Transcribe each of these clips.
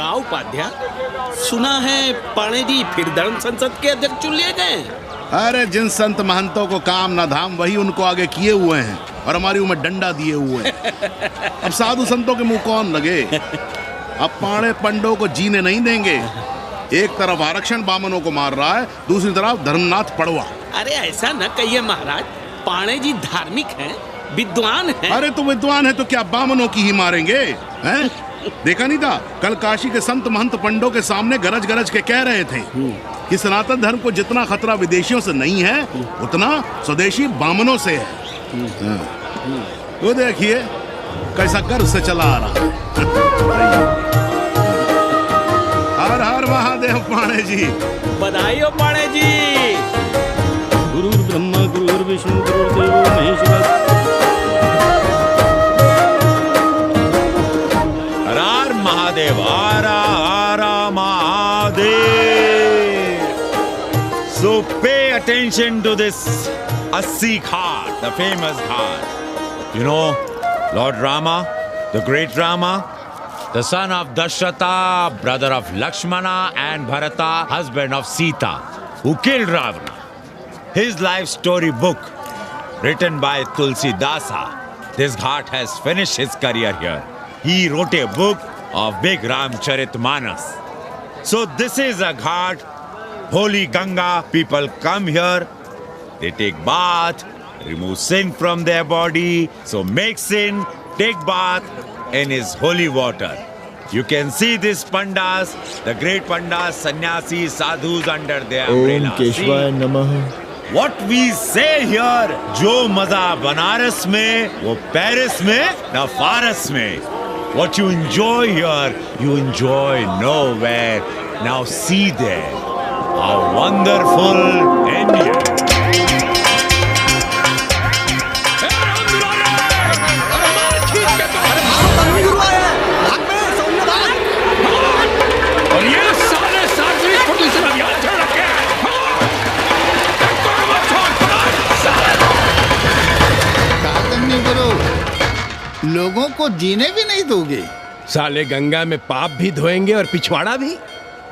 का उपाध्याय, सुना है पाणे जी फिर धर्म संसद के अध्यक्ष चुन लिए गए। अरे जिन संत महंतों को काम ना धाम वही उनको आगे किए हुए हैं और हमारी उम्र डंडा दिए हुए हैं। अब साधु संतों के मुंह कौन लगे। अब पाणे पंडों को जीने नहीं देंगे। एक तरफ आरक्षण बामनों को मार रहा है, दूसरी तरफ धर्मनाथ पड़वा। अरे ऐसा न कहिए महाराज, पाणे जी धार्मिक हैं, विद्वान हैं। अरे तो विद्वान है तो क्या बामनों की ही मारेंगे हैं? देखा नहीं था कल काशी के संत महंत पंडों के सामने गरज गरज के कह रहे थे कि सनातन धर्म को जितना खतरा विदेशियों से नहीं है उतना स्वदेशी बामनों से है। तो देखिए कैसा गर्व से चला आ रहा है। हर हर महादेव पाणे जी। बधाई हो पाणे जी। गुरु ब्रह्मा गुरु विष्णु गुरुदेव महेश्वर। हर महादेव, हर Mahadev. So pay attention to this Assi Ghat, the famous ghat. You know, Lord Rama, the great Rama, the son of Dashrata, brother of Lakshmana and Bharata, husband of Sita, who killed Ravana. His life story book, written by Tulsi Dasa. This ghat has finished his career here. He wrote a book of big Ramcharitmanas. So this is a ghat, holy Ganga. People come here, they take bath, remove sin from their body. So make sin, take bath in his holy water. You can see these pandas, the great pandas, sannyasis, sadhus under their umbrella. Om Keshwaya Namah. What we say here, जो मजा बनारस में, वो Paris में, ना फारस में. What you enjoy here, you enjoy nowhere. Now see there, how wonderful India. और ये सारे सार्वजनिक प्रदूषण अभियान चल रखे हैं। लोगों को जीने भी नहीं दोगे। साले गंगा में पाप भी धोएंगे और पिछवाड़ा भी,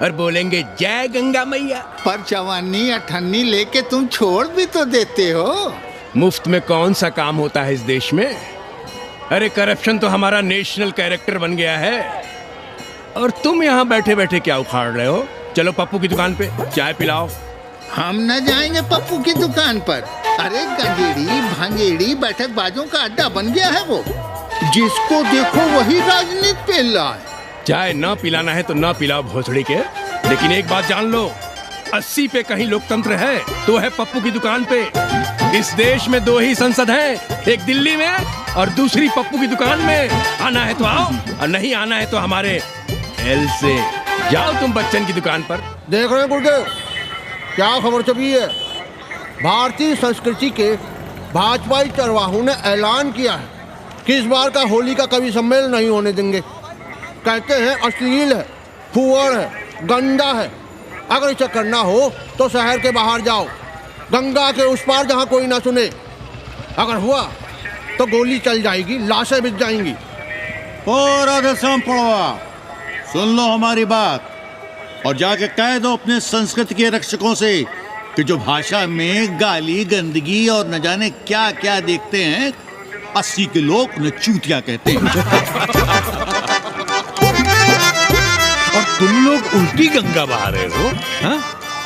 और बोलेंगे जय गंगा मैया। पर चवानी अठन्नी लेके तुम छोड़ भी तो देते हो। मुफ्त में कौन सा काम होता है इस देश में। अरे करप्शन तो हमारा नेशनल कैरेक्टर बन गया है। और तुम यहाँ बैठे बैठे क्या उखाड़ रहे हो। चलो पप्पू की दुकान पे चाय पिलाओ। हम न जाएंगे पप्पू की दुकान पर। अरे गंजेड़ी भांजेड़ी बैठक बाजों का अड्डा बन गया है वो। जिसको देखो वही राजनीति पेल रहा है। चाय न पिलाना है तो न पिलाओ भोसड़ी के, लेकिन एक बात जान लो, 80 पे कहीं लोकतंत्र है तो है पप्पू की दुकान पे। इस देश में 2 ही संसद हैं, एक दिल्ली में और दूसरी पप्पू की दुकान में। आना है तो आओ और नहीं आना है तो हमारे एल से जाओ तुम बच्चन की दुकान पर। देख रहे हैं गुरुदेव, क्या खबर छपी है। भारतीय संस्कृति के भाजपाई चरवाहों ने ऐलान किया है कि इस बार का होली का कवि सम्मेलन नहीं होने देंगे। कहते हैं अश्लील है, फुहड़ है, गंदा है। अगर इसे करना हो तो शहर के बाहर जाओ, गंगा के उस पार जहाँ कोई ना सुने। अगर हुआ तो गोली चल जाएगी, लाशें बिछ जाएंगी। ओ राधेश्याम पड़वा, सुन लो हमारी बात और जाके कह दो अपने संस्कृति के रक्षकों से कि जो भाषा में गाली गंदगी और न जाने क्या क्या देखते हैं, 80 के लोग उन्हें चूतिया कहते हैं। और तुम लोग उल्टी गंगा बहा रहे हो, हाँ?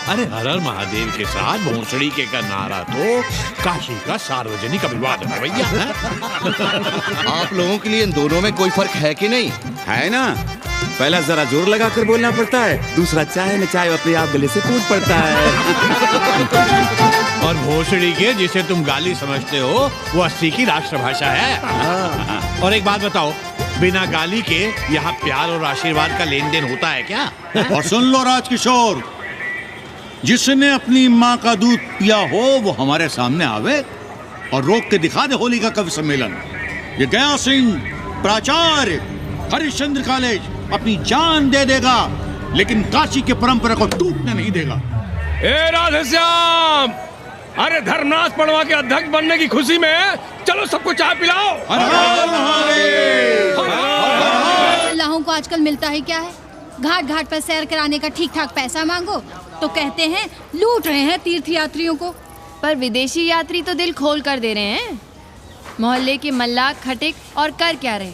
अरे हर हर महादेव के साथ भोंसड़ी के का नारा तो काशी का सार्वजनिक अभिवादन है भैया। आप लोगों के लिए इन दोनों में कोई फर्क है कि नहीं है ना। पहला जरा जोर लगा कर बोलना पड़ता है, दूसरा चाहे न चाहे अपने आप गले से कूद पड़ता है। और भोंसड़ी के जिसे तुम गाली समझते हो वो 80 की राष्ट्रभाषा है। और एक बात बताओ, बिना गाली के यहाँ प्यार और आशीर्वाद का लेन देन होता है क्या? और सुन लो राजकिशोर, जिसने अपनी माँ का दूध पिया हो वो हमारे सामने आवे और रोक के दिखा दे होली का कवि सम्मेलन। ये गया सिंह प्राचार्य हरिश्चंद्र कॉलेज अपनी जान दे देगा, लेकिन काशी के परंपरा को टूटने नहीं देगा। ए राधेश्याम, अरे धर्मनाथ पड़वा के अध्यक्ष बनने की खुशी में चलो सबको चाय पिलाओ। लाहों को आजकल मिलता है क्या है, घाट घाट पर सैर कराने का ठीक ठाक पैसा मांगो तो कहते हैं लूट रहे हैं तीर्थ यात्रियों को। पर विदेशी यात्री तो दिल खोल कर दे रहे हैं। मोहल्ले के मल्लाह खटिक और कर क्या रहे,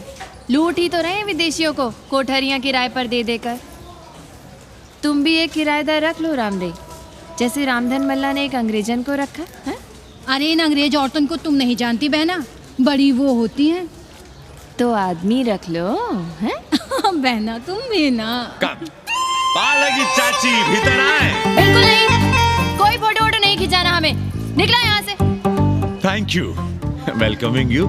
लूट ही तो रहे हैं विदेशियों को कोठरियां किराए पर दे देकर। तुम भी एक किराएदार रख लो रामदेव, जैसे रामधन मल्ला ने एक अंग्रेजन को रखा है? अरे इन अंग्रेज औरतों को तुम नहीं जानती बहना, बड़ी वो होती हैं। तो आदमी रख लो हैं? बहना तुम भी ना। पालगी चाची भीतर आए। बिल्कुल नहीं, कोई फोटो वोटो नहीं खिंचाना हमें, निकला यहाँ से। Thank you. Welcoming you,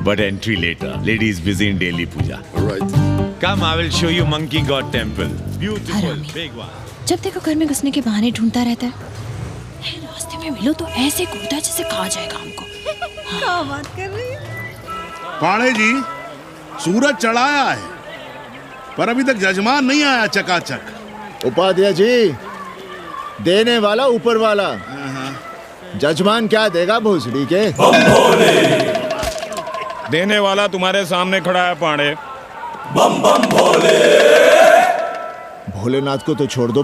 but entry later. Ladies busy in daily puja. All right. Come, I will show you Monkey God Temple. Beautiful, big one. जब देखो घर में घुसने के बहाने ढूंढता रहता है। रास्ते में मिलो तो ऐसे कूदा जैसे खा जाएगा हमको। क्या बात कर रही है? पाड़े जी, सूरज चढ़ाया है पर अभी तक जजमान नहीं आया चकाचक। उपाध्याय जी, देने वाला ऊपर वाला, जजमान क्या देगा भोसड़ी के? देने वाला तुम्हारे सामने खड़ा है पांडे। बम बम भोले। भोलेनाथ को तो छोड़ दो,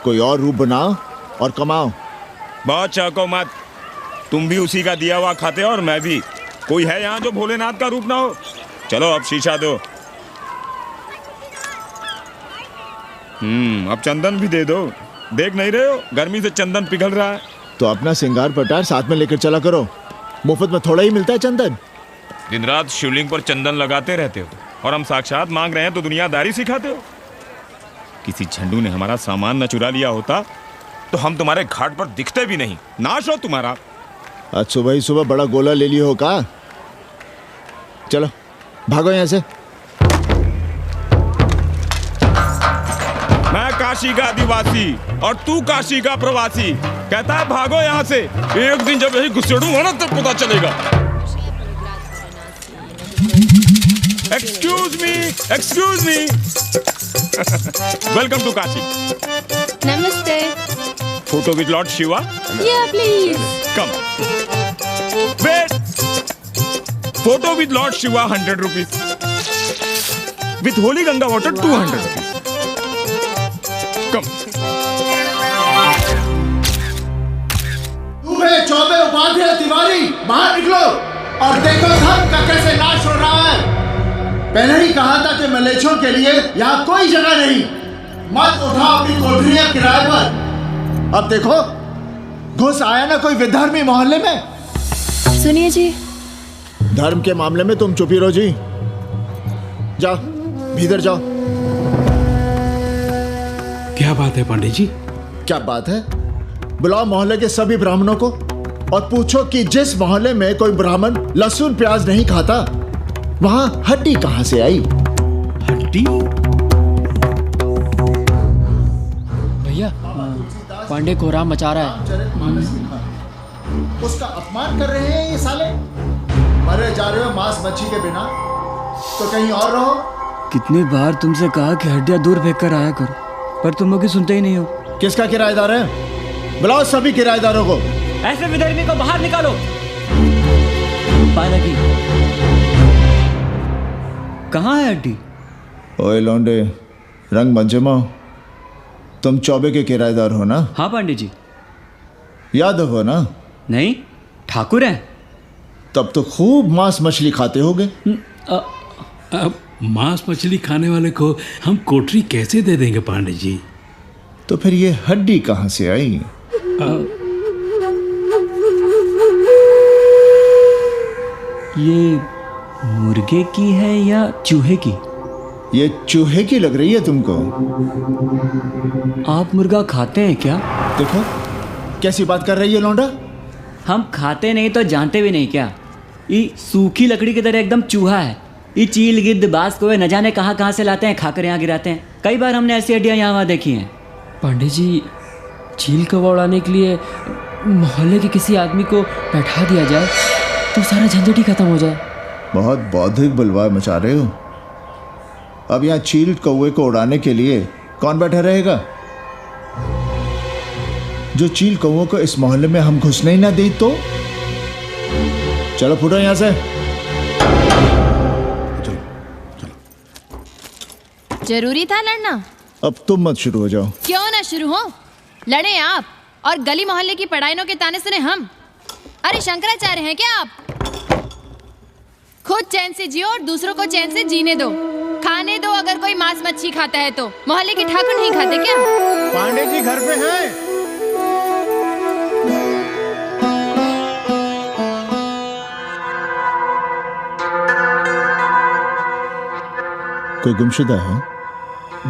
कोई और रूप बनाओ और कमाओ। बहुत चाको मत, तुम भी उसी का दिया हुआ खाते हो और मैं भी। कोई है यहाँ जो भोलेनाथ का रूप ना हो? चलो अब शीशा दो। अब चंदन भी दे दो। देख नहीं रहे हो गर्मी से चंदन पिघल रहा है। तो अपना सिंगार पटार साथ में लेकर चला करो, मुफ्त में थोड़ा ही मिलता है चंदन। दिन रात शिवलिंग पर चंदन लगाते रहते हो और हम साक्षात मांग रहे हैं तो दुनियादारी सिखाते हो। किसी झंडू ने हमारा सामान न चुरा लिया होता तो हम तुम्हारे घाट पर दिखते भी नहीं। नाश हो तुम्हारा। आज सुबह ही सुबह बड़ा गोला ले लियो हो का? चलो भागो यहाँ से। मैं काशी का आदिवासी और तू काशी का प्रवासी। कहता है भागो यहाँ से। एक दिन जब यही घुसेड़ूंगा ना तब पता चलेगा। Excuse me welcome to Kashi. नमस्ते। Photo with lord Shiva. Please come. Wait. Photo with lord Shiva 100 rupees. With holy Ganga water 200 rupees. Come. तुम्हें चौबे उपाध्याय तिवारी बाहर निकलो और देखो धर्म का कैसे नाश हो रहा है। पहले ही कहा था कि मलेच्छों के लिए यहाँ कोई जगह नहीं। मत उठाओ अपनी कोठरियां किराए पर। अब देखो घुस आया ना कोई विधर्मी मोहल्ले में। सुनिए जी, धर्म के मामले में तुम चुप ही रहो जी। जाओ भीतर जाओ। क्या बात है पंडित जी? क्या बात है? बुलाओ मोहल्ले के सभी ब्राह्मणों को और पूछो कि जिस मोहल्ले में कोई ब्राह्मण लहसुन प्याज नहीं खाता वहां हड्डी कहां से आई? हड्डी? भैया, पांडे कोहराम मचा रहा है। उसका अपमान कर रहे हैं ये साले। मरे जा रहे हो मांस मच्छी के बिना तो कहीं और रहो। कितनी बार तुमसे कहा कि हड्डियां दूर फेंक कर आया करो, पर तुम लोग सुनते ही नहीं हो। किसका किराएदार है? बुलाओ सभी किराएदारों को। ऐसे विधर्मी को बाहर निकालो। पालकी, कहाँ है हड्डी? ओए लौंडे, रंग मत जमाओ। तुम चौबे के किराएदार हो ना? हाँ पंडित जी। यादव हो ना? नहीं, ठाकुर हैं। तब तो खूब मांस मछली खाते होगे। अब मांस मछली खाने वाले को हम कोठरी कैसे दे देंगे पांडे जी? तो फिर ये हड्डी कहाँ से आई? ये मुर्गे की है या चूहे की? ये चूहे की लग रही है तुमको। आप मुर्गा खाते हैं क्या? देखो कैसी बात कर रही है लौंडा। हम खाते नहीं तो जानते भी नहीं क्या? ये सूखी लकड़ी की तरह एकदम चूहा है। ये चील गिद्ध बाज को न जाने कहाँ से लाते हैं, खाकर यहाँ गिराते हैं। कई बार हमने ऐसी हड्डियाँ यहाँ वहाँ देखी हैं। पांडे जी, चील कौवा उड़ाने के लिए मोहल्ले के किसी आदमी को बैठा दिया जाए तो सारा झंझट ही खत्म हो जाए। बहुत बौद्धिक बुलवा मचा रहे हो। अब यहाँ चील कौवे को उड़ाने के लिए कौन बैठा रहेगा? जो चील कौवों को इस मोहल्ले में हम घुसने ही ना दे तो। चलो फुटो यहाँ से। जरूरी था लड़ना? अब तुम मत शुरू हो जाओ। क्यों ना शुरू हो? लड़े आप और गली मोहल्ले की पढ़ाइयों के ताने सुने हम। अरे शंकराचार्य हैं क्या आप? खुद चैन से जियो और दूसरों को चैन से जीने दो। खाने दो अगर कोई मांस मच्छी खाता है तो। मोहल्ले के ठाकुर नहीं खाते क्या? पांडे जी घर पे हैं? कोई गुमशुदा है?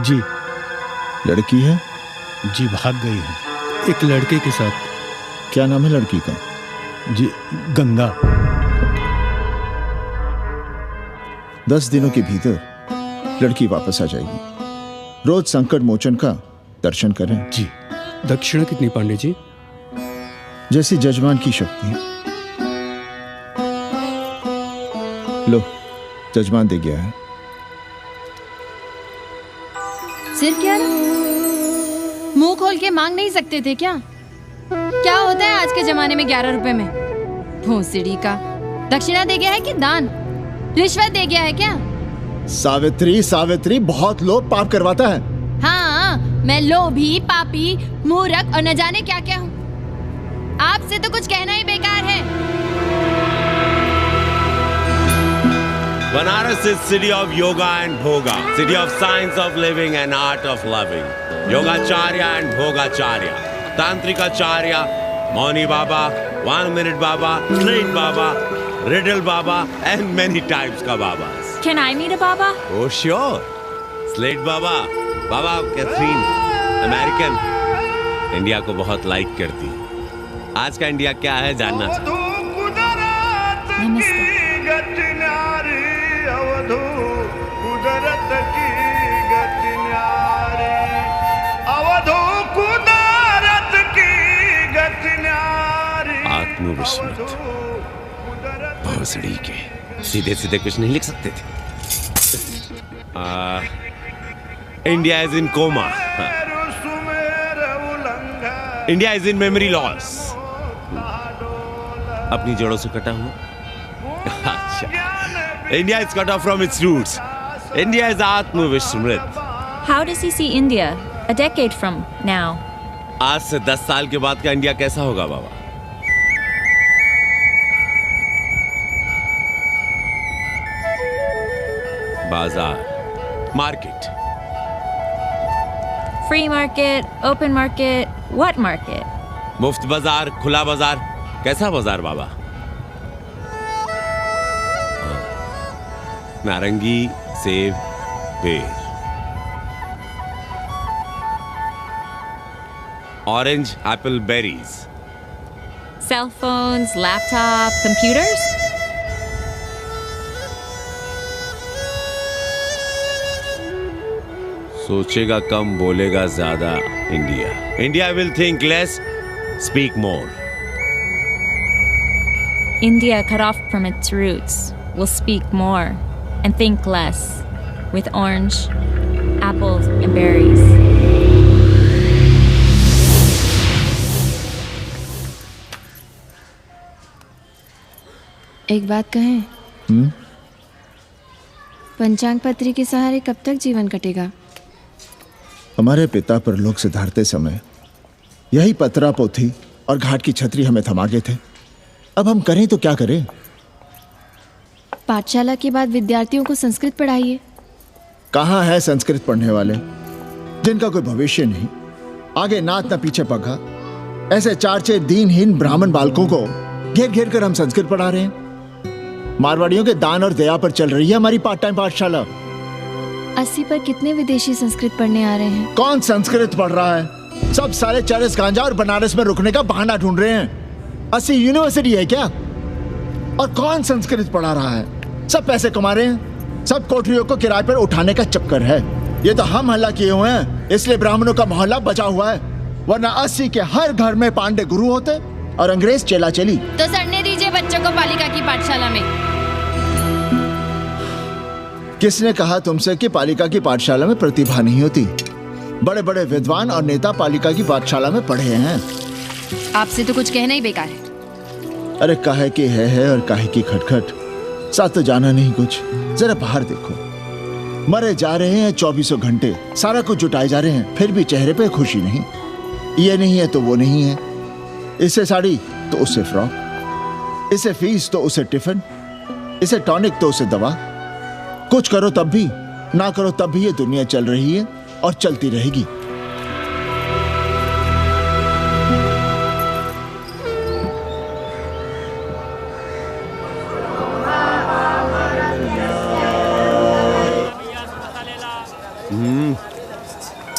जी। लड़की है? जी भाग गई है एक लड़के के साथ। क्या नाम है लड़की का? जी गंगा। 10 दिनों के भीतर लड़की वापस आ जाएगी। रोज संकट मोचन का दर्शन करें। जी। दक्षिणा कितनी पांडे जी? जैसी जजमान की शक्ति। लो, जजमान दे गया है। सिर क्या रहा? मुंह खोल के मांग नहीं सकते थे क्या? क्या होता है आज के जमाने में 11 रुपए में? भोंसड़ी का। दक्षिणा दे गया है कि दान? रिश्वत दे गया है क्या? सावित्री, सावित्री बहुत लोभ पाप करवाता है। हाँ, मैं लोभी, पापी, मूर्ख और न जाने क्या क्या हूँ। आपसे तो कुछ कहना ही बेकार है। Banaras is city of yoga and bhoga, city of science of living and art of loving. Yogacharya and Bhogacharya, Tantrikacharya, Mauni Baba, 1 Minute Baba, Straight Baba, Riddle Baba, and many types ka Babas. Can I meet a Baba? Oh sure, Slate Baba, Baba Catherine, American, India को बहुत like करती। आज का India क्या है जानना चाहती। आत्मविस्मृत भोसड़ी के सीधे सीधे कुछ नहीं लिख सकते थे। India is in coma. India is in memory loss. अपनी जड़ों से कटा हुआ। अच्छा, India is cut off from its roots. India is आत्मविस्मृत। How does he see India a decade from now? आज से 10 साल के बाद का इंडिया कैसा होगा बाबा? बाजार, market. Free market, open market, what market? मुफ्त बाजार, खुला बाजार, कैसा बाजार बाबा? नारंगी, सेब, बेर। Orange, apple, berries. Cell phones, laptop, computers? सोचेगा कम, बोलेगा ज्यादा India. India will think less, speak more. India, cut off from its roots, will speak more and think less, with orange, apples, and berries. एक बात कहें? पंचांग पत्री के सहारे कब तक जीवन कटेगा? हमारे पिता परलोक से धारते समय यही पतरा पोथी और घाट की छतरी हमें थमा गए थे। अब हम करें तो क्या करें? पाठशाला के बाद विद्यार्थियों को संस्कृत पढ़ाइए। कहाँ है संस्कृत पढ़ने वाले जिनका कोई भविष्य नहीं, आगे नात न पीछे पगा। ऐसे 4 दीनहीन ब्राह्मण बालकों को घेर घेर कर हम संस्कृत पढ़ा रहे हैं। मारवाड़ियों के दान और दया पर चल रही है हमारी पार्ट टाइम पाठशाला। 80 पर कितने विदेशी संस्कृत पढ़ने आ रहे हैं? कौन संस्कृत पढ़ रहा है? सब सारे चरस गांजा और बनारस में रुकने का बहाना ढूंढ रहे हैं। 80 यूनिवर्सिटी है क्या? और कौन संस्कृत पढ़ा रहा है? सब पैसे कमा रहे हैं। सब कोठरियों को किराए पर उठाने का चक्कर है। ये तो हम हल्ला किए हुए हैं, इसलिए ब्राह्मणों का मोहल्ला बचा हुआ है। वरना 80 के हर घर में पांडे गुरु होते और अंग्रेज चेला चली। तो सड़ने दीजिए बच्चों को पालिका की पाठशाला में। किसने कहा तुमसे कि पालिका की पाठशाला में प्रतिभा नहीं होती? बड़े बड़े विद्वान और नेता पालिका की पाठशाला में पढ़े हैं। आपसे तो कुछ कहना ही बेकार है। अरे काहे की है और काहे की खटखट, साथ तो जाना नहीं कुछ। जरा बाहर देखो, मरे जा रहे हैं 24 घंटे, सारा कुछ जुटाए जा रहे हैं, फिर भी चेहरे पे खुशी नहीं। ये नहीं है तो वो नहीं है, इसे साड़ी तो उससे फ्रॉक, इसे फीस तो उसे टिफिन, इसे टॉनिक तो उसे दवा। कुछ करो तब भी, ना करो तब भी ये दुनिया चल रही है और चलती रहेगी।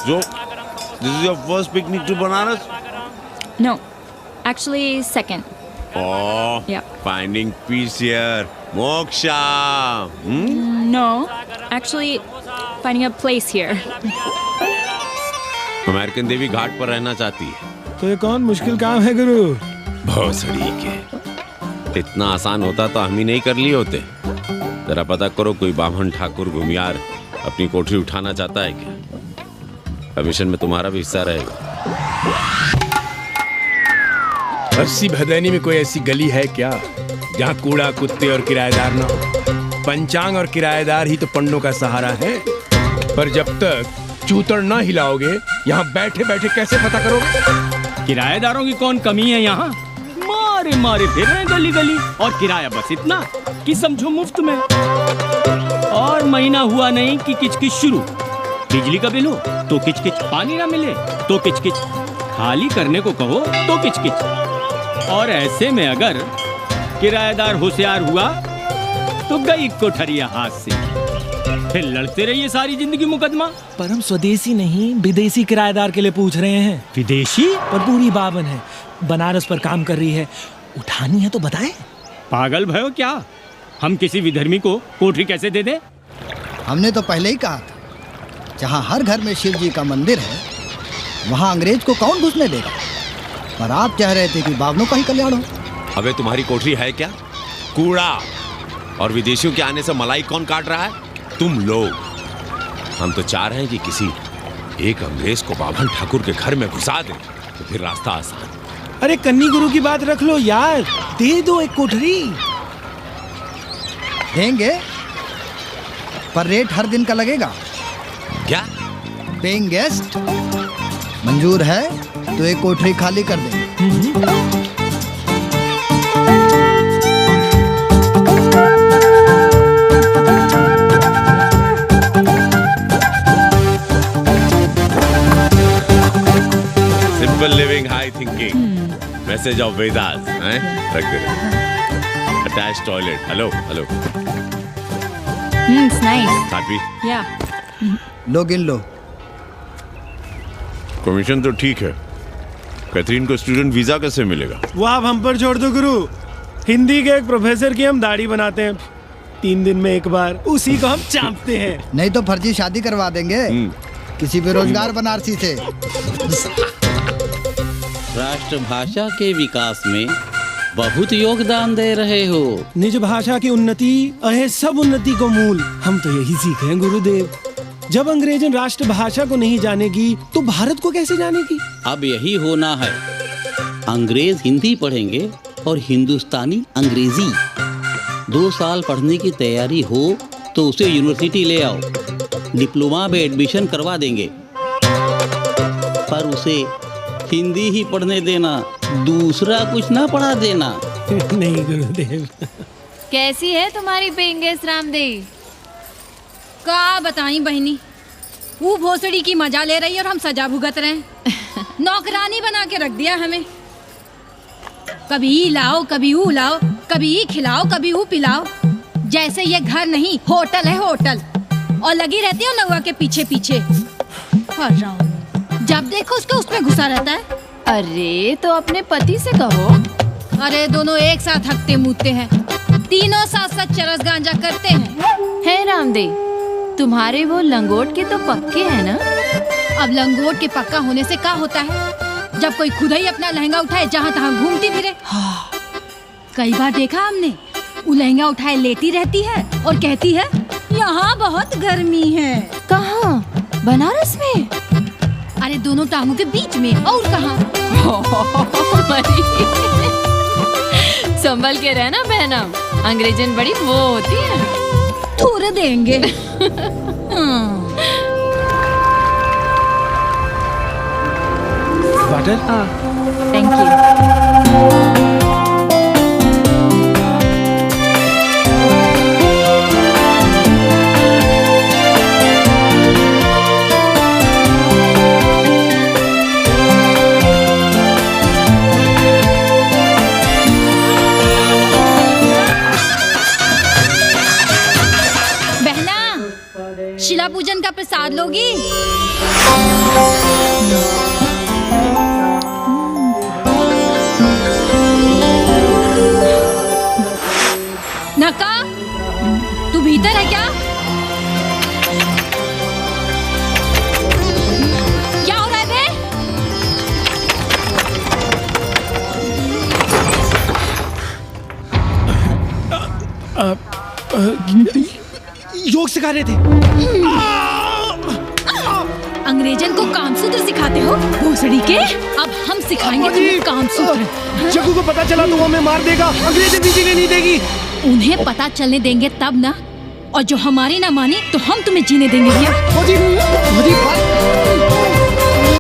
So, this is your first picnic to Banaras? No, actually, second. Oh, Yeah. finding peace here. Moksha. No, actually, finding a place here. American देवी घाट पर रहना चाहती है। तो ये कौन मुश्किल काम है गुरु? भोसड़ी के। इतना आसान होता तो हम ही नहीं कर लिए होते। जरा पता करो कोई बामन ठाकुर घुमियार अपनी कोठरी उठाना चाहता है क्या? कमीशन में तुम्हारा भी हिस्सा रहेगा। 80 भदैनी में कोई ऐसी गली है क्या जहाँ कूड़ा, कुत्ते और किराएदार ना हो? पंचांग और किराएदार ही तो पंडों का सहारा है। पर जब तक चूतड़ ना हिलाओगे, यहाँ बैठे बैठे कैसे पता करोगे? किराएदारों की कौन कमी है यहाँ? मारे मारे फिर रहे गली गली, और किराया बस इतना कि समझो मुफ्त में। और महीना हुआ नहीं कि किचकिच शुरू। बिजली का बिल हो तो किचकिच, पानी ना मिले तो किचकिच, खाली करने को कहो तो किचकिच। और ऐसे में अगर किराएदार होशियार हुआ तो गई कोठरिया हाथ से, फिर लड़ते रहिए सारी जिंदगी मुकदमा। पर हम स्वदेशी नहीं विदेशी किराएदार के लिए पूछ रहे हैं। विदेशी? पर बूढ़ी बावन है, बनारस पर काम कर रही है, उठानी है तो बताएं। पागल भयो क्या? हम किसी विधर्मी को कोठरी कैसे दे दे? हमने तो पहले ही कहा था, जहाँ हर घर में शिव जी का मंदिर है वहाँ अंग्रेज को कौन घुसने देगा। पर आप कह रहे थे कि बावनों का ही कल्याण हो। अबे तुम्हारी कोठरी है क्या? कूड़ा। और विदेशियों के आने से मलाई कौन काट रहा है? तुम लोग। हम तो चाह रहे हैं कि किसी एक अंग्रेज को बाभन ठाकुर के घर में घुसा दे तो फिर रास्ता आसान। अरे कन्नी गुरु की बात रख लो यार, दे दो एक कोठरी। देंगे, पर रेट हर दिन का लगेगा। क्या? पेइंग गेस्ट मंजूर है तो एक कोठरी खाली कर देंगे। Simple living, high thinking, message of Vedas हैं? रख दे। Attach toilet. Hello hello. It's nice. Happy? Yeah. लो गिन लो। कमीशन तो ठीक है, कैथरीन को स्टूडेंट वीजा कैसे मिलेगा? वो आप हम पर छोड़ दो गुरु। हिंदी के एक प्रोफेसर की हम दाढ़ी बनाते हैं 3 दिन में एक बार, उसी को हम चापते हैं। नहीं तो फर्जी शादी करवा देंगे किसी बेरोजगार बनारसी से। राष्ट्रभाषा के विकास में बहुत योगदान दे रहे हो। निज भाषा की उन्नति अहे सब उन्नति को मूल। हम तो यही सीखे हैं गुरुदेव। जब अंग्रेजन राष्ट्रभाषा को नहीं जानेगी तो भारत को कैसे जानेगी? अब यही होना है। अंग्रेज हिंदी पढ़ेंगे और हिंदुस्तानी अंग्रेजी। 2 साल पढ़ने की तैयारी हो तो उसे यूनिवर्सिटी ले आओ, डिप्लोमा में एडमिशन करवा देंगे। पर उसे हिंदी ही पढ़ने देना, दूसरा कुछ ना पढ़ा देना। नहीं गुरुदेव। कैसी है तुम्हारी पेइंग गेस्ट रामदेव? का बताई बहनी, वो भोसड़ी की मजा ले रही है और हम सजा भुगत रहे हैं। नौकरानी बना के रख दिया हमें। कभी ई लाओ, कभी ऊ लाओ, कभी ई खिलाओ, कभी ऊ पिलाओ। जैसे ये घर नहीं होटल है होटल, और लगी रहती है नौआ के पीछे पीछे। जब देखो उसको उसमें घुसा रहता है। अरे तो अपने पति से कहो। अरे दोनों एक साथ हकते मूते हैं, तीनों साथ साथ चरस गांजा करते हैं। है रामदेव, तुम्हारे वो लंगोट के तो पक्के हैं ना? अब लंगोट के पक्का होने से क्या होता है, जब कोई खुद ही अपना लहंगा उठाए जहाँ तहाँ घूमती फिरे। कई बार देखा हमने, वो लहंगा उठाए लेती रहती है और कहती है यहाँ बहुत गर्मी है। कहाँ? बनारस में? अरे दोनों टांगों के बीच में, और कहाँ? संभल के रहना बहना, अंग्रेजन बड़ी वो होती है। थूर देंगे। वाटर? Thank you. शिला पूजन का प्रसाद लोगी? नका, तू भीतर है क्या? क्या हो रहा है बे? योग सिखा रहे थे। अंग्रेजन को कामसूत्र सिखाते हो भोसड़ी के? अब हम सिखाएंगे तुम्हें कामसूत्र। जग्गू को पता चला तो वो हमें मार देगा। अंग्रेजें भी जीने नहीं देगी। उन्हें पता चलने देंगे तब ना, और जो हमारी ना मानी तो हम तुम्हें जीने देंगे भैया।